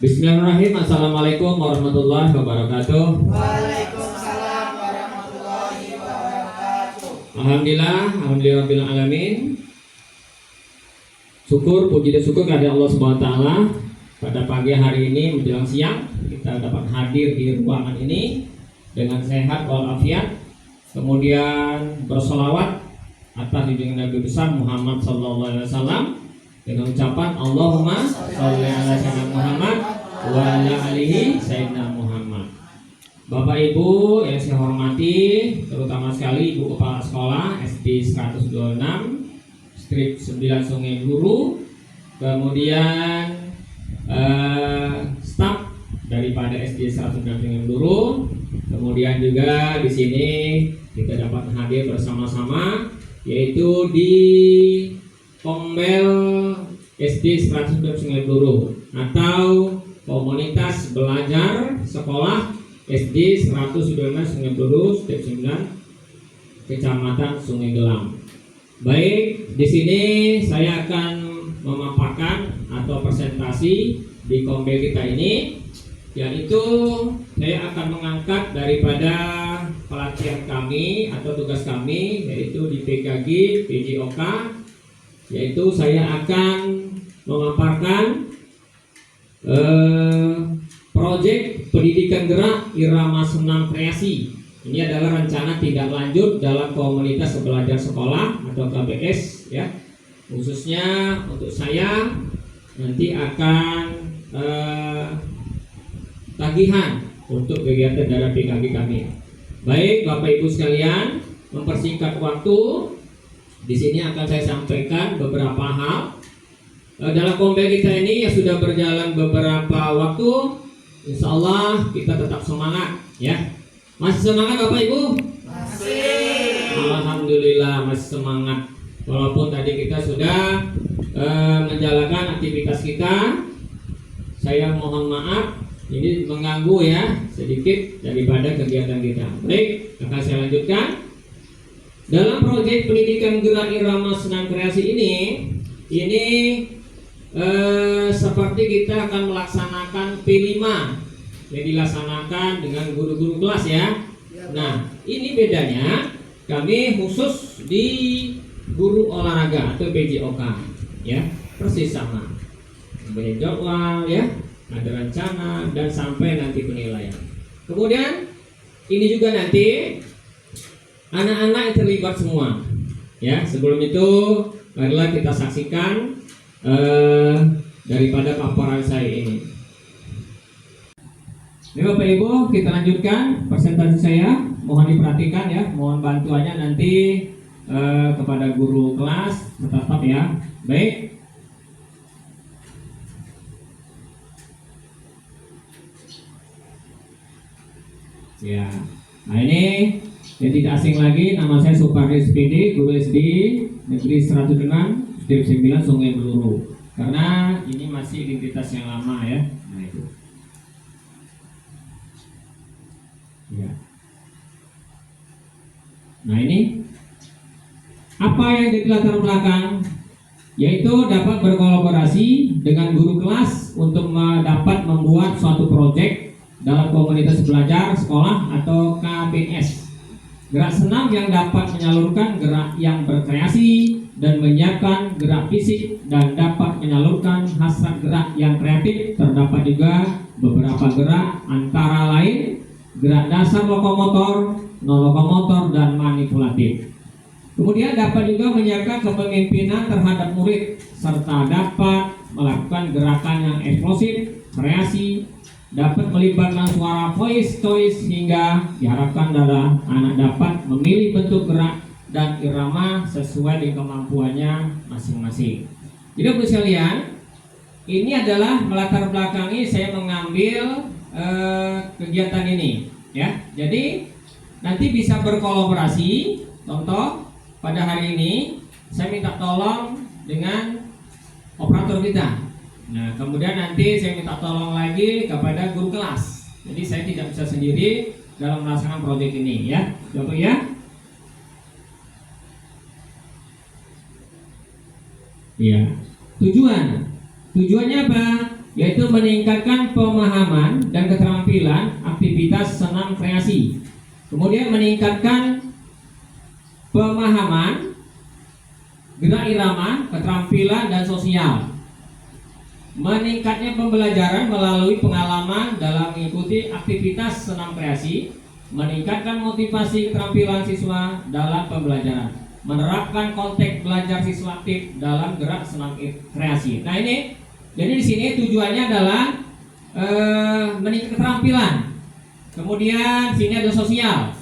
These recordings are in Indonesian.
Bismillahirrahmanirrahim. Assalamualaikum warahmatullahi wabarakatuh. Waalaikumsalam warahmatullahi wabarakatuh. Alhamdulillahirabbil alamin. Syukur, puji dan syukur kepada Allah Subhanahu wa taala. Pada pagi hari ini menjelang siang kita dapat hadir di ruangan ini dengan sehat walafiat. Kemudian bersolawat atas junjungan Nabi besar Muhammad sallallahu alaihi wasallam dengan ucapan Allahumma sholli ala sayyidina Muhammad wa ala alihi sayyidina Muhammad. Bapak Ibu yang saya hormati, terutama sekali Ibu Kepala Sekolah SD 126 Strip 9 Sungai Bluru, kemudian staf daripada SD 126 Sungai Bluru, kemudian juga di sini kita dapat hadir bersama-sama yaitu di Kombel SD 126 Sungai Bluru atau Komunitas Belajar Sekolah SD 126 Sungai Bluru, Strip 9, Kecamatan Sungai Gelam. Baik, di sini saya akan memaparkan atau presentasi di Kombel kita ini, yaitu saya akan mengangkat daripada pelatihan kami atau tugas kami yaitu di PKG PJOK, yaitu saya akan memaparkan proyek pendidikan gerak irama senam kreasi. Ini adalah rencana tindak lanjut dalam komunitas belajar sekolah atau KBS ya. Khususnya untuk saya nanti akan tagihan untuk kegiatan dari PKG kami. Baik, Bapak Ibu sekalian, mempersingkat waktu, di sini akan saya sampaikan beberapa hal dalam Kombel kita ini yang sudah berjalan beberapa waktu. Insya Allah kita tetap semangat ya. Masih semangat Bapak Ibu? Masih. Alhamdulillah masih semangat. Walaupun tadi kita sudah menjalankan aktivitas kita, saya mohon maaf ini mengganggu ya sedikit daripada kegiatan kita. Baik, akan saya lanjutkan. Dalam proyek pendidikan gerak irama senam kreasi ini seperti kita akan melaksanakan P5 yang dilaksanakan dengan guru-guru kelas ya. Nah, ini bedanya kami khusus di guru olahraga atau PJOK ya, persis sama. Punya jadwal ya, ada rencana dan sampai nanti penilaian. Kemudian ini juga nanti anak-anak yang terlibat semua ya. Sebelum itu marilah kita saksikan daripada paparan saya ini. Ini Bapak Ibu, kita lanjutkan presentasi saya. Mohon diperhatikan ya, mohon bantuannya nanti kepada guru kelas tetap ya. Baik. Ya, nah ini yang tidak asing lagi, nama saya Supardi SPD, guru SD Negeri 106 Strip 9 Sungai Bluru. Karena ini masih identitas yang lama ya. Nah itu. Ya. Nah ini apa yang jadi latar belakang? Yaitu dapat berkolaborasi dengan guru kelas untuk dapat membuat suatu proyek dalam komunitas belajar sekolah atau KBS. Gerak senam yang dapat menyalurkan gerak yang berkreasi dan menyiapkan gerak fisik dan dapat menyalurkan hasrat gerak yang kreatif. Terdapat juga beberapa gerak antara lain gerak dasar lokomotor, non lokomotor dan manipulatif. Kemudian dapat juga menyiapkan kepemimpinan terhadap murid serta dapat melakukan gerakan yang eksplosif, kreasi, dapat melibatkan suara voice choice hingga diharapkan adalah anak dapat memilih bentuk gerak dan irama sesuai dengan kemampuannya masing-masing. Jadi Bapak sekalian, ini adalah melatar belakangi saya mengambil kegiatan ini ya. Jadi nanti bisa berkolaborasi. Contoh pada hari ini saya minta tolong dengan operator kita. Nah, kemudian nanti saya minta tolong lagi kepada guru kelas. Jadi saya tidak bisa sendiri dalam melaksanakan proyek ini ya. Coba ya. Iya. Tujuannya apa? yaitu meningkatkan pemahaman dan keterampilan aktivitas senam kreasi. Kemudian meningkatkan pemahaman, gerak irama, keterampilan dan sosial. Meningkatnya pembelajaran melalui pengalaman dalam mengikuti aktivitas senam kreasi. Meningkatkan motivasi keterampilan siswa dalam pembelajaran. Menerapkan konteks belajar siswa aktif dalam gerak senam kreasi. Nah ini, jadi di sini tujuannya adalah meningkatkan keterampilan. Kemudian sini ada sosial.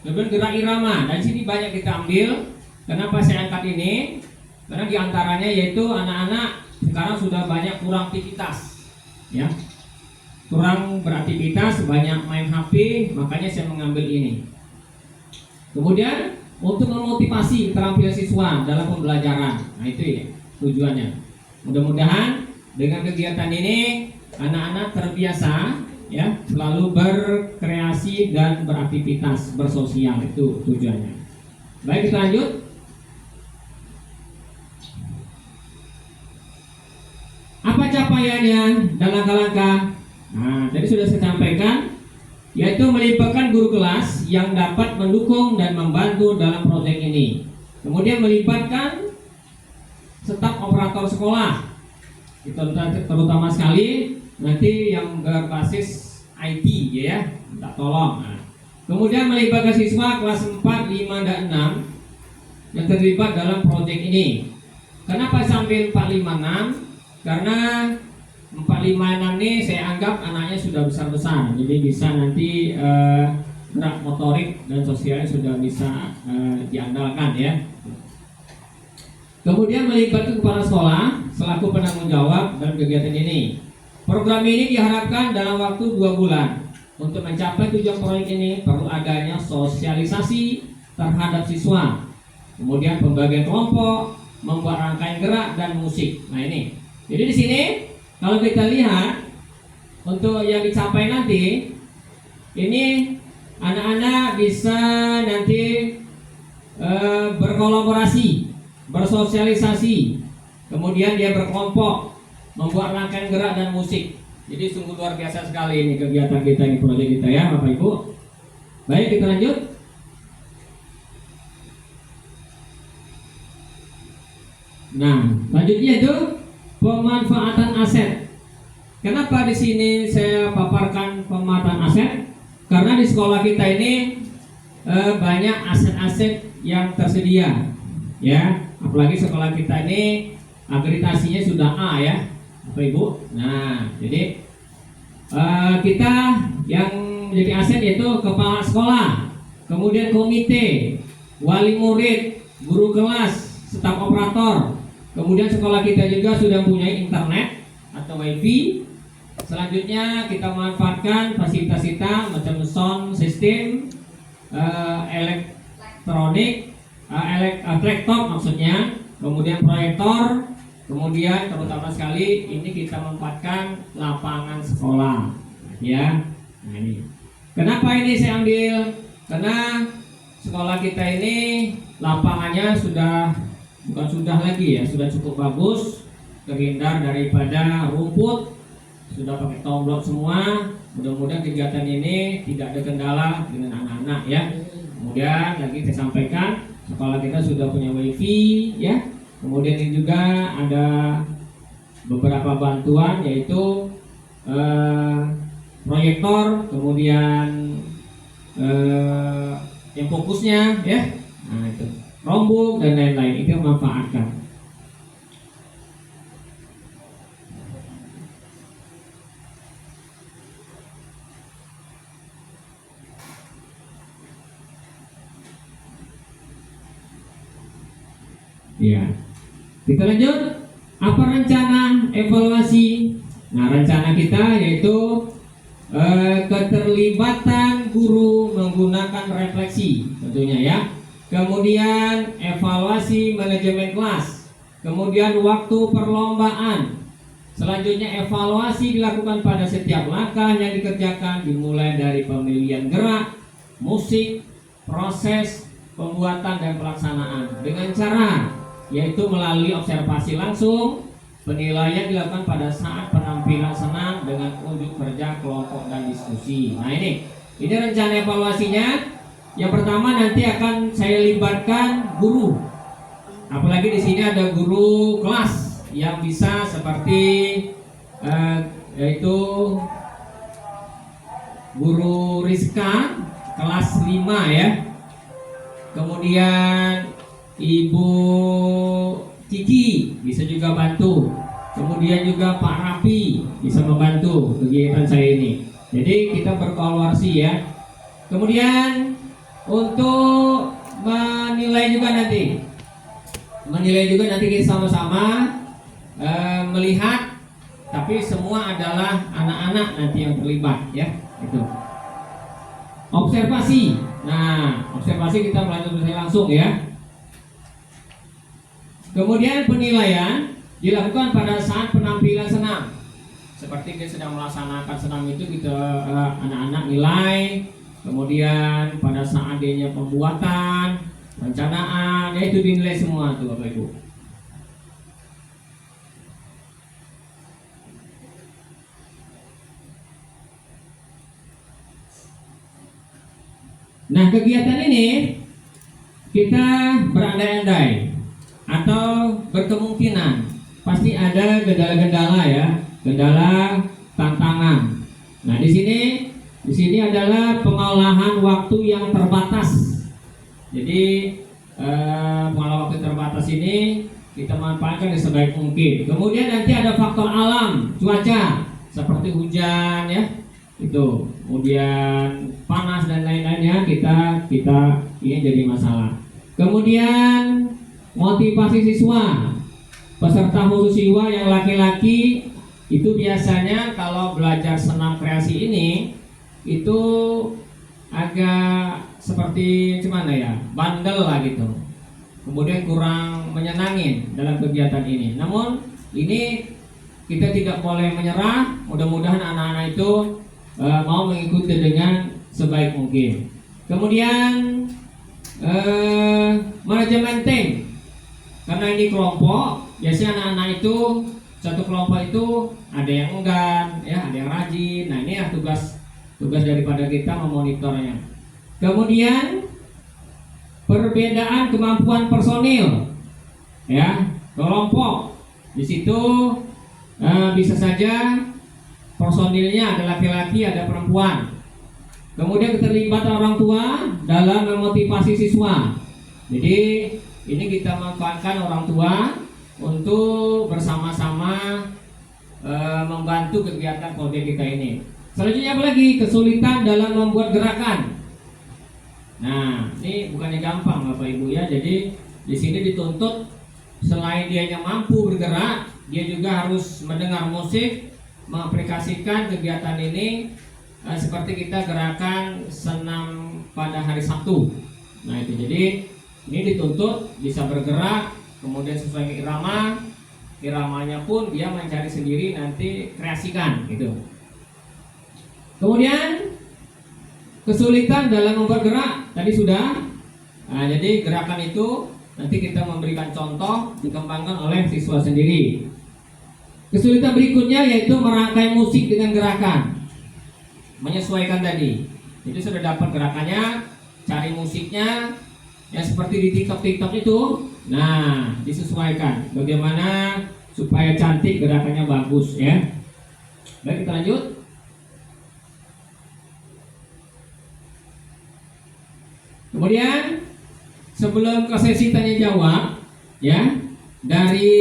Kemudian gerak irama. Dan sini banyak kita ambil. Kenapa saya angkat ini? Karena diantaranya yaitu anak-anak sekarang sudah banyak kurang aktivitas, ya, kurang beraktivitas, banyak main HP, makanya saya mengambil ini. Kemudian untuk memotivasi keterampilan siswa dalam pembelajaran, nah itu ya tujuannya. Mudah-mudahan dengan kegiatan ini anak-anak terbiasa, ya, selalu berkreasi dan beraktivitas, bersosial, itu tujuannya. Baik, kita lanjut. Apa capaiannya dan langkah-langkah? Nah, tadi sudah saya sampaikan, yaitu melibatkan guru kelas yang dapat mendukung dan membantu dalam proyek ini. Kemudian melibatkan staf operator sekolah, itu terutama sekali nanti yang berbasis IT, ya, minta tolong. Nah, kemudian melibatkan siswa kelas 4, 5, dan 6 yang terlibat dalam proyek ini. Kenapa sambil 4, 5, 6? Karena 4, 5, 6 ini saya anggap anaknya sudah besar-besar, jadi bisa nanti gerak motorik dan sosialnya sudah bisa diandalkan, ya. Kemudian melibatkan kepala sekolah selaku penanggung jawab dalam kegiatan ini. Program ini diharapkan dalam waktu 2 bulan. Untuk mencapai tujuan proyek ini perlu adanya sosialisasi terhadap siswa, kemudian pembagian kelompok, membuat rangkaian gerak dan musik. Nah ini. Jadi di sini kalau kita lihat untuk yang dicapai nanti, ini anak-anak bisa nanti berkolaborasi, bersosialisasi, kemudian dia berkelompok, membuat rangkaian gerak dan musik. Jadi sungguh luar biasa sekali ini kegiatan kita, ini proyek kita, ya Bapak Ibu. Baik, kita lanjut. Nah, lanjutnya itu pemanfaatan aset. Kenapa di sini saya paparkan pemanfaatan aset? Karena di sekolah kita ini banyak aset-aset yang tersedia, ya. Apalagi sekolah kita ini akreditasinya sudah A, ya, Bapak Ibu. Nah, jadi kita yang menjadi aset yaitu kepala sekolah, kemudian komite, wali murid, guru kelas, staf operator. Kemudian sekolah kita juga sudah mempunyai internet atau wifi. Selanjutnya kita memanfaatkan fasilitas kita macam sound system, elektronik, laptop maksudnya, kemudian proyektor, kemudian terutama sekali ini kita memanfaatkan lapangan sekolah, ya. Nah ini. Kenapa ini saya ambil? Karena sekolah kita ini lapangannya bukan sudah lagi, ya, sudah cukup bagus, terhindar daripada rumput, sudah pakai tomblok semua. Mudah-mudahan kegiatan ini tidak ada kendala dengan anak-anak, ya. Kemudian lagi saya sampaikan, sekolah kita sudah punya wifi, ya. Kemudian ini juga ada beberapa bantuan, yaitu proyektor, kemudian yang fokusnya, ya. Nah itu rombok dan lain-lain, itu memanfaatkan. Ya, kita lanjut. Apa rencana evaluasi? Nah, rencana kita yaitu keterlibatan guru menggunakan refleksi, tentunya, ya. Kemudian evaluasi manajemen kelas, kemudian waktu perlombaan. Selanjutnya evaluasi dilakukan pada setiap langkah yang dikerjakan, dimulai dari pemilihan gerak, musik, proses pembuatan dan pelaksanaan dengan cara yaitu melalui observasi langsung, Penilaian dilakukan pada saat penampilan senam dengan unjuk kerja kelompok dan diskusi. Nah ini rencana evaluasinya. Yang pertama nanti akan saya libatkan guru. Apalagi di sini ada guru kelas yang bisa seperti yaitu guru Rizka kelas 5 ya. Kemudian Ibu Kiki bisa juga bantu. Kemudian juga Pak Rapi bisa membantu kegiatan saya ini. Jadi kita berkolaborasi ya. Kemudian untuk menilai juga nanti kita sama-sama melihat, tapi semua adalah anak-anak nanti yang terlibat ya. Itu. Observasi. Nah, observasi kita melanjutkan langsung ya. Kemudian penilaian dilakukan pada saat penampilan senam. Seperti kita sedang melaksanakan senam itu kita anak-anak nilai. Kemudian pada saat dia pembuatan, perencanaan, ya itu dinilai semua tuh Bapak Ibu. Nah kegiatan ini kita berandai-andai atau berkemungkinan pasti ada kendala-kendala ya, kendala tantangan. Nah di sini adalah pengolahan waktu yang terbatas. Jadi pengolahan waktu terbatas ini kita manfaatkan sebaik mungkin. Kemudian nanti ada faktor alam, cuaca seperti hujan ya, itu, kemudian panas dan lain-lainnya kita ini jadi masalah. Kemudian motivasi siswa, peserta khusus siswa yang laki-laki itu biasanya kalau belajar senam kreasi ini itu agak seperti gimana ya, bandel lah gitu. Kemudian kurang menyenangin dalam kegiatan ini. Namun ini kita tidak boleh menyerah. Mudah-mudahan anak-anak itu mau mengikuti dengan sebaik mungkin. Kemudian manajemen tim. Karena ini kelompok, biasanya anak-anak itu satu kelompok itu ada yang enggan, ya, ada yang rajin. Nah ini ya tugas daripada kita memonitornya. Kemudian perbedaan kemampuan personil, ya, kelompok. Di situ bisa saja personilnya ada laki-laki, ada perempuan. Kemudian keterlibatan orang tua dalam memotivasi siswa. Jadi ini kita manfaatkan orang tua untuk bersama-sama membantu kegiatan proyek kita ini. Selanjutnya apa lagi? Kesulitan dalam membuat gerakan. Nah, ini bukannya gampang Bapak Ibu ya. Jadi di sini dituntut selain dianya mampu bergerak, dia juga harus mendengar musik, mengaplikasikan kegiatan ini seperti kita gerakan senam pada hari Sabtu. Nah itu, jadi ini dituntut bisa bergerak, kemudian sesuai iramanya pun dia mencari sendiri, nanti kreasikan gitu. Kemudian kesulitan dalam membuat gerak tadi sudah. Nah, jadi gerakan itu nanti kita memberikan contoh, dikembangkan oleh siswa sendiri. Kesulitan berikutnya yaitu merangkai musik dengan gerakan, menyesuaikan tadi. Jadi sudah dapat gerakannya, cari musiknya yang seperti di TikTok itu. Nah, disesuaikan bagaimana supaya cantik, gerakannya bagus ya. Baik, kita lanjut. Kemudian sebelum ke sesi tanya jawab ya, dari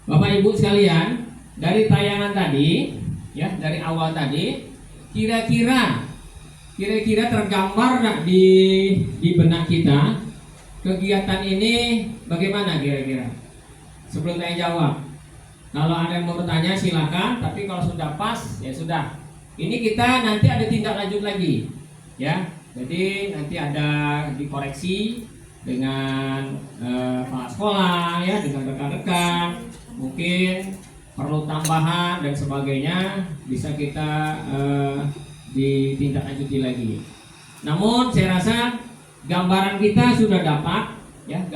Bapak Ibu sekalian, dari tayangan tadi ya, dari awal tadi, kira-kira tergambar nggak di benak kita kegiatan ini bagaimana kira-kira? Sebelum tanya jawab, kalau ada yang mau bertanya silakan, tapi kalau sudah pas ya sudah. Ini kita nanti ada tindak lanjut lagi ya. Jadi nanti ada dikoreksi dengan kepala sekolah ya, dengan rekan-rekan, mungkin perlu tambahan dan sebagainya, bisa kita ditindaklanjuti lagi. Namun saya rasa gambaran kita sudah dapat ya,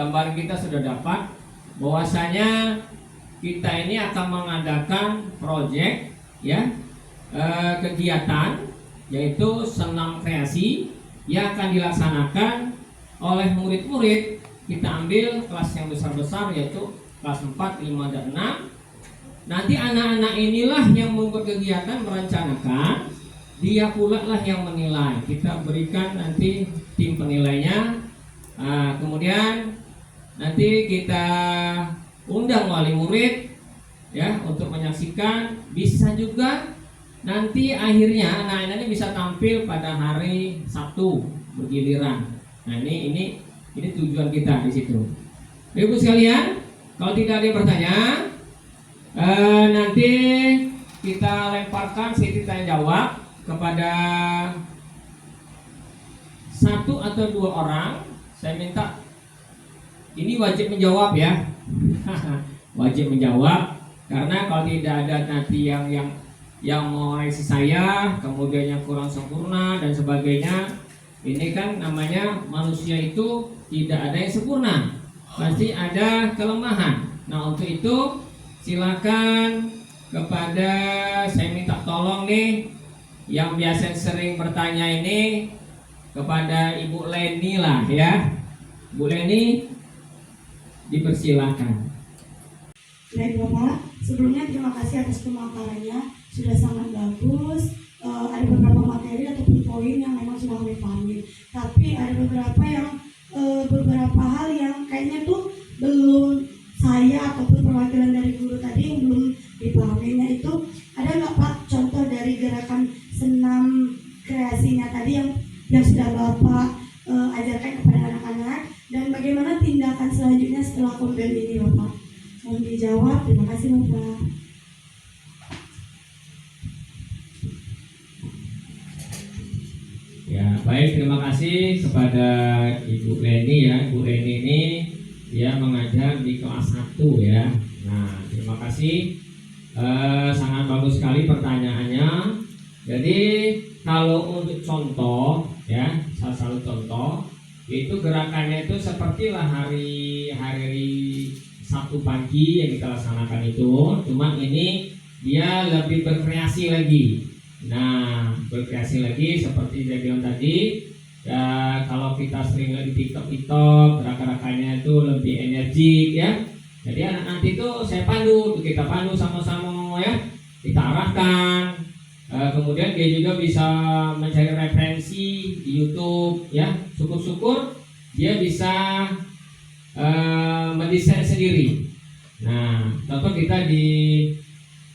bahwasanya kita ini akan mengadakan proyek ya, kegiatan yaitu senam kreasi yang akan dilaksanakan oleh murid-murid. Kita ambil kelas yang besar-besar yaitu kelas 4, 5, dan 6. Nanti anak-anak inilah yang membuat kegiatan, merencanakan, dia pula lah yang menilai. Kita berikan nanti tim penilainya. Kemudian nanti kita undang wali murid ya untuk menyaksikan. Bisa juga nanti akhirnya anak-anak ini bisa tampil pada hari Sabtu bergiliran. Nah ini tujuan kita di situ. Ibu sekalian, kalau tidak ada yang bertanya, nanti kita lemparkan sesi tanya jawab kepada 1 atau 2 orang. Saya minta ini wajib menjawab ya. Wajib menjawab, karena kalau tidak ada nanti yang mau reaksi saya, kemudian yang kurang sempurna dan sebagainya. Ini kan namanya manusia itu tidak ada yang sempurna, pasti ada kelemahan. Nah untuk itu silakan kepada, saya minta tolong nih yang biasa sering bertanya ini, kepada Ibu Leni lah ya. Bu Leni dipersilakan. Baik Bapak, sebelumnya terima kasih atas pemaparannya, sudah sangat bagus. Ada beberapa materi ataupun poin yang memang sudah kami pahami, tapi ada beberapa hal yang kayaknya tuh belum saya ataupun perwakilan dari guru tadi yang belum dipahaminya. Itu ada nggak Pak contoh dari gerakan senam kreasinya tadi yang sudah Bapak ajarkan kepada anak-anak, dan bagaimana tindakan selanjutnya setelah kombel ini Bapak? Mohon dijawab, terima kasih Bapak. Ya, baik, terima kasih kepada Ibu Leni ya. Ibu Leni ini dia mengajar di kelas 1 ya. Nah, terima kasih. Sangat bagus sekali pertanyaannya. Jadi kalau untuk contoh ya, salah satu contoh itu gerakannya itu sepertilah hari Sabtu pagi yang kita laksanakan itu. Cuma ini dia lebih berkreasi lagi. Nah, berkreasi lagi seperti saya bilang tadi ya, kalau kita sering lagi TikTok gerakan-gerakannya itu lebih energik ya. Jadi anak nanti itu saya pandu, kita pandu sama-sama ya, kita arahkan. Kemudian dia juga bisa mencari referensi di YouTube ya. Syukur-syukur dia bisa mendesain sendiri. Nah, contoh kita di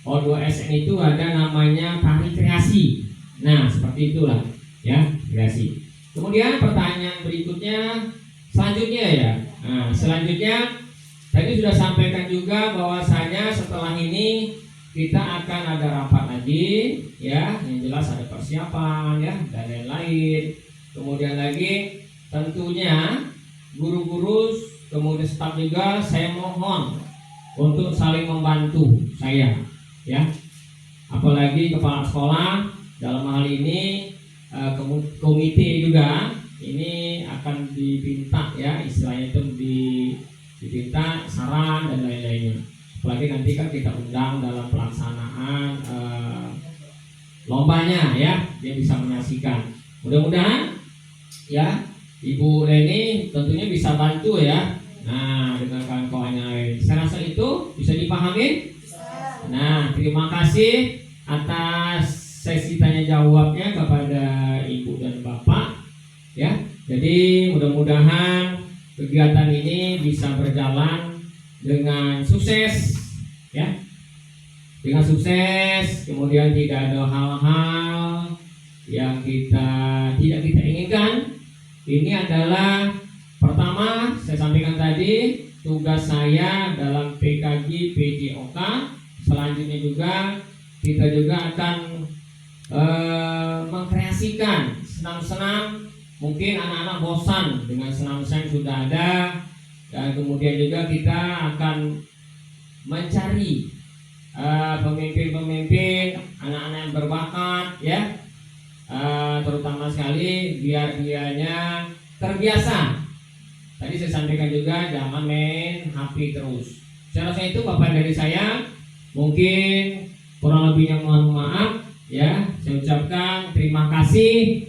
O2SN itu ada namanya tari kreasi. Nah, seperti itulah ya, kreasi. Kemudian pertanyaan berikutnya, selanjutnya ya. Nah, selanjutnya tadi sudah sampaikan juga bahwasanya setelah ini kita akan ada rapat lagi ya, yang jelas ada persiapan ya dan lain-lain. Kemudian lagi tentunya guru-guru kemudian staf juga saya mohon untuk saling membantu saya ya, apalagi kepala sekolah dalam hal ini, komite juga ini akan dipinta ya, istilahnya itu dipinta saran dan lain-lainnya. Apalagi nanti kan kita undang dalam pelaksanaan lombanya ya, dia bisa menyaksikan. Mudah-mudahan ya Ibu Leni tentunya bisa bantu ya. Nah, dengan kawan-kawannya lain, saya rasa itu bisa dipahami. Nah, terima kasih atas sesi tanya jawabnya kepada Ibu dan Bapak ya. Jadi mudah-mudahan kegiatan ini bisa berjalan dengan sukses ya. Dengan sukses, kemudian tidak ada hal-hal yang tidak kita inginkan. Ini adalah pertama saya sampaikan tadi tugas saya dalam PKG PJOK. Selanjutnya juga kita juga akan mengkreasikan senam-senam. Mungkin anak-anak bosan dengan senam-senam yang sudah ada, dan kemudian juga kita akan mencari pemimpin-pemimpin, anak-anak yang berbakat ya, terutama sekali biar dianya terbiasa. Tadi saya sampaikan juga jangan main HP terus. Saya rasa itu Bapak dari saya. Mungkin kurang lebihnya mohon maaf ya. Saya ucapkan terima kasih.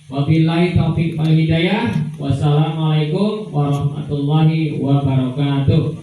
Wabillahi taufiq wal hidayah. Wassalamualaikum warahmatullahi wabarakatuh.